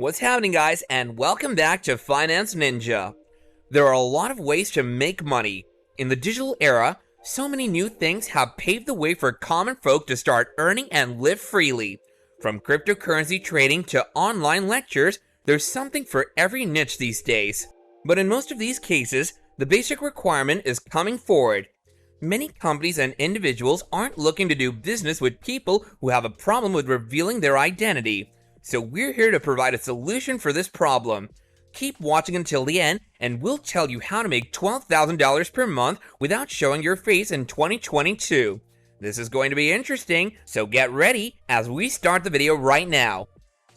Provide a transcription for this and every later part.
What's happening, guys, and welcome back to Finance Ninja. There are a lot of ways to make money. In the digital era, so many new things have paved the way for common folk to start earning and live freely. From cryptocurrency trading to online lectures, there's something for every niche these days. But in most of these cases, the basic requirement is coming forward. Many companies and individuals aren't looking to do business with people who have a problem with revealing their identity. So we're here to provide a solution for this problem. Keep watching until the end and we'll tell you how to make $12,000 per month without showing your face in 2022. This is going to be interesting, so get ready as we start the video right now.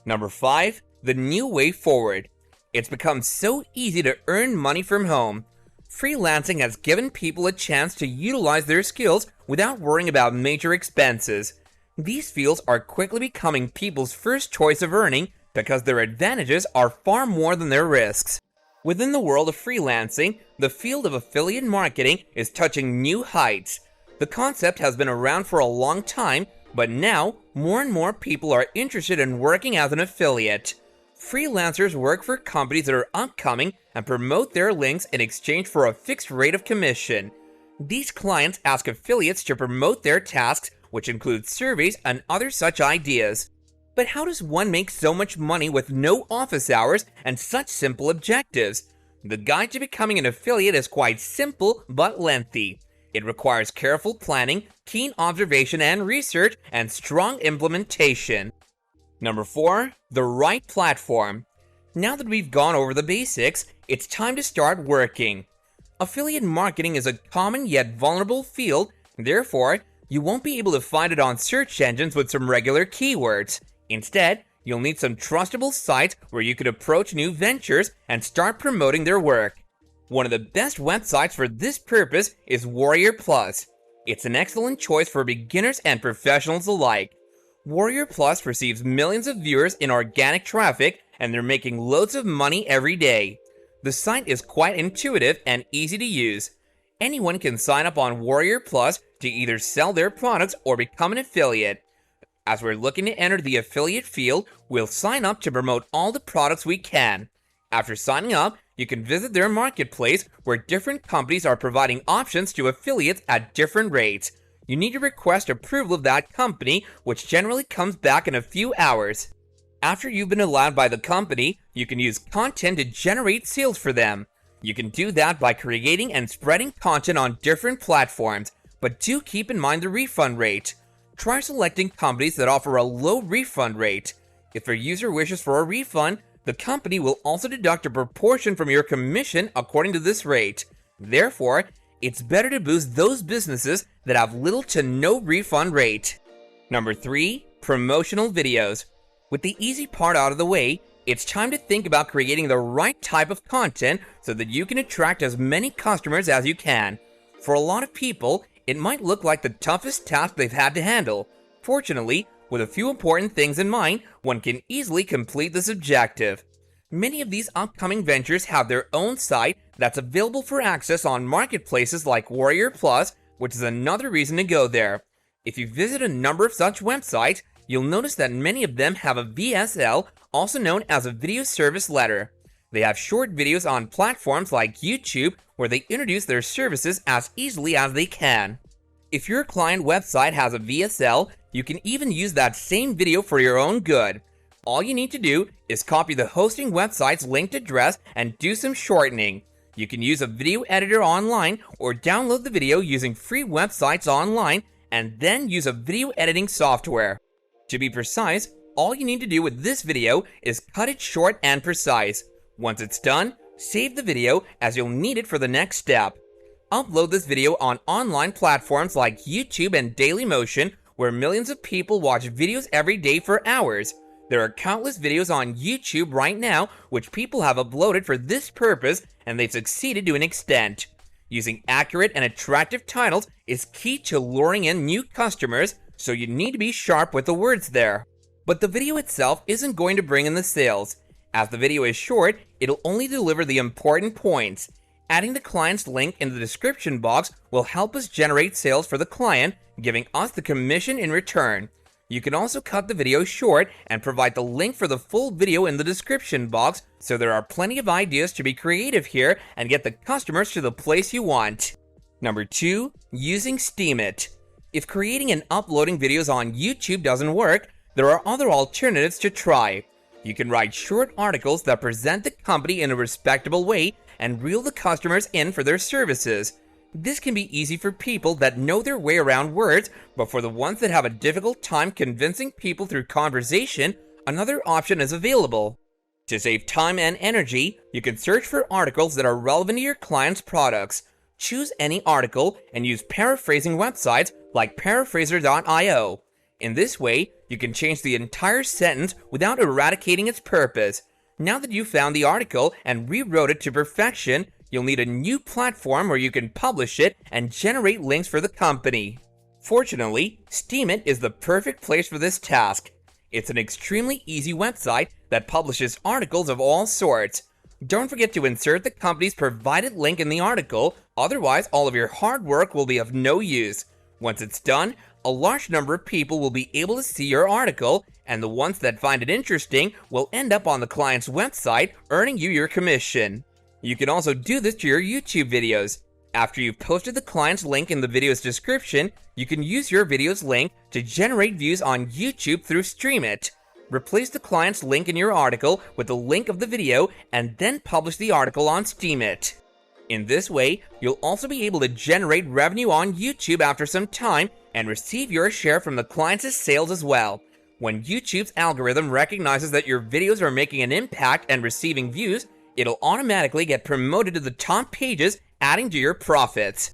Number 5. The new way forward. It's become so easy to earn money from home. Freelancing has given people a chance to utilize their skills without worrying about major expenses. These fields are quickly becoming people's first choice of earning because their advantages are far more than their risks. Within the world of freelancing, the field of affiliate marketing is touching new heights. The concept has been around for a long time, but now more and more people are interested in working as an affiliate. Freelancers work for companies that are upcoming and promote their links in exchange for a fixed rate of commission. These clients ask affiliates to promote their tasks, which include surveys and other such ideas. But how does one make so much money with no office hours and such simple objectives? The guide to becoming an affiliate is quite simple but lengthy. It requires careful planning, keen observation and research, and strong implementation. Number 4. The right platform. Now that we've gone over the basics, it's time to start working. Affiliate marketing is a common yet vulnerable field, therefore, you won't be able to find it on search engines with some regular keywords. Instead, you'll need some trustable sites where you could approach new ventures and start promoting their work. One of the best websites for this purpose is Warrior Plus. It's an excellent choice for beginners and professionals alike. Warrior Plus receives millions of viewers in organic traffic and they're making loads of money every day. The site is quite intuitive and easy to use. Anyone can sign up on Warrior Plus to either sell their products or become an affiliate. As we're looking to enter the affiliate field, we'll sign up to promote all the products we can. After signing up, you can visit their marketplace where different companies are providing options to affiliates at different rates. You need to request approval of that company, which generally comes back in a few hours. After you've been allowed by the company, you can use content to generate sales for them. You can do that by creating and spreading content on different platforms, but do keep in mind the refund rate. Try selecting companies that offer a low refund rate. If a user wishes for a refund, the company will also deduct a proportion from your commission according to this rate. Therefore, it's better to boost those businesses that have little to no refund rate. Number 3. Promotional videos. With the easy part out of the way, it's time to think about creating the right type of content so that you can attract as many customers as you can. For a lot of people, it might look like the toughest task they've had to handle. Fortunately, with a few important things in mind, one can easily complete this objective. Many of these upcoming ventures have their own site that's available for access on marketplaces like Warrior Plus, which is another reason to go there. If you visit a number of such websites, you'll notice that many of them have a VSL, also known as a video service letter. They have short videos on platforms like YouTube where they introduce their services as easily as they can. If your client website has a VSL, you can even use that same video for your own good. All you need to do is copy the hosting website's linked address and do some shortening. You can use a video editor online or download the video using free websites online and then use a video editing software. To be precise, all you need to do with this video is cut it short and precise. Once it's done, save the video as you'll need it for the next step. Upload this video on online platforms like YouTube and Dailymotion, where millions of people watch videos every day for hours. There are countless videos on YouTube right now which people have uploaded for this purpose, and they've succeeded to an extent. Using accurate and attractive titles is key to luring in new customers, so you need to be sharp with the words there. But the video itself isn't going to bring in the sales. As the video is short, it'll only deliver the important points. Adding the client's link in the description box will help us generate sales for the client, giving us the commission in return. You can also cut the video short and provide the link for the full video in the description box, so there are plenty of ideas to be creative here and get the customers to the place you want. Number 2. Using Steemit. If creating and uploading videos on YouTube doesn't work, there are other alternatives to try. You can write short articles that present the company in a respectable way and reel the customers in for their services. This can be easy for people that know their way around words, but for the ones that have a difficult time convincing people through conversation, another option is available. To save time and energy, you can search for articles that are relevant to your client's products. Choose any article and use paraphrasing websites like paraphraser.io. In this way, you can change the entire sentence without eradicating its purpose. Now that you've found the article and rewrote it to perfection, you'll need a new platform where you can publish it and generate links for the company. Fortunately, Steemit is the perfect place for this task. It's an extremely easy website that publishes articles of all sorts. Don't forget to insert the company's provided link in the article, otherwise all of your hard work will be of no use. Once it's done, a large number of people will be able to see your article, and the ones that find it interesting will end up on the client's website, earning you your commission. You can also do this to your YouTube videos. After you've posted the client's link in the video's description, you can use your video's link to generate views on YouTube through Steemit. Replace the client's link in your article with the link of the video and then publish the article on Steemit. In this way, you'll also be able to generate revenue on YouTube after some time and receive your share from the client's sales as well. When YouTube's algorithm recognizes that your videos are making an impact and receiving views, it'll automatically get promoted to the top pages, adding to your profits.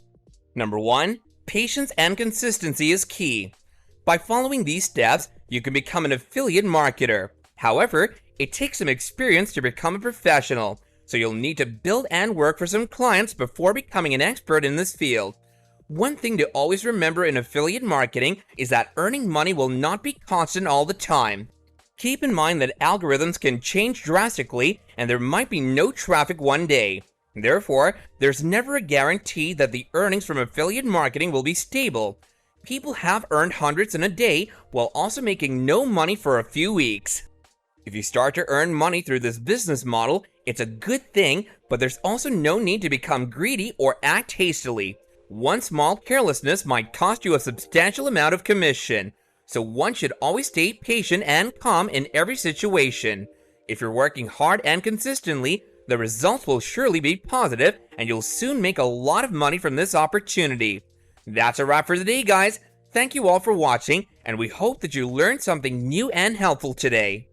Number 1. Patience and consistency is key. By following these steps, you can become an affiliate marketer. However, it takes some experience to become a professional, so you'll need to build and work for some clients before becoming an expert in this field. One thing to always remember in affiliate marketing is that earning money will not be constant all the time. Keep in mind that algorithms can change drastically and there might be no traffic one day. Therefore, there's never a guarantee that the earnings from affiliate marketing will be stable. People have earned hundreds in a day while also making no money for a few weeks. If you start to earn money through this business model, it's a good thing, but there's also no need to become greedy or act hastily. One small carelessness might cost you a substantial amount of commission. So one should always stay patient and calm in every situation. If you're working hard and consistently, the results will surely be positive and you'll soon make a lot of money from this opportunity. That's a wrap for today, guys. Thank you all for watching, and we hope that you learned something new and helpful today.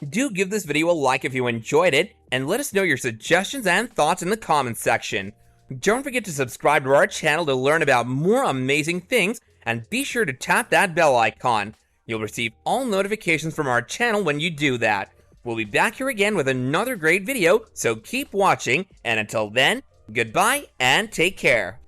Do give this video a like if you enjoyed it, and let us know your suggestions and thoughts in the comments section. Don't forget to subscribe to our channel to learn about more amazing things, and be sure to tap that bell icon. You'll receive all notifications from our channel when you do that. We'll be back here again with another great video, so keep watching, and until then, goodbye and take care.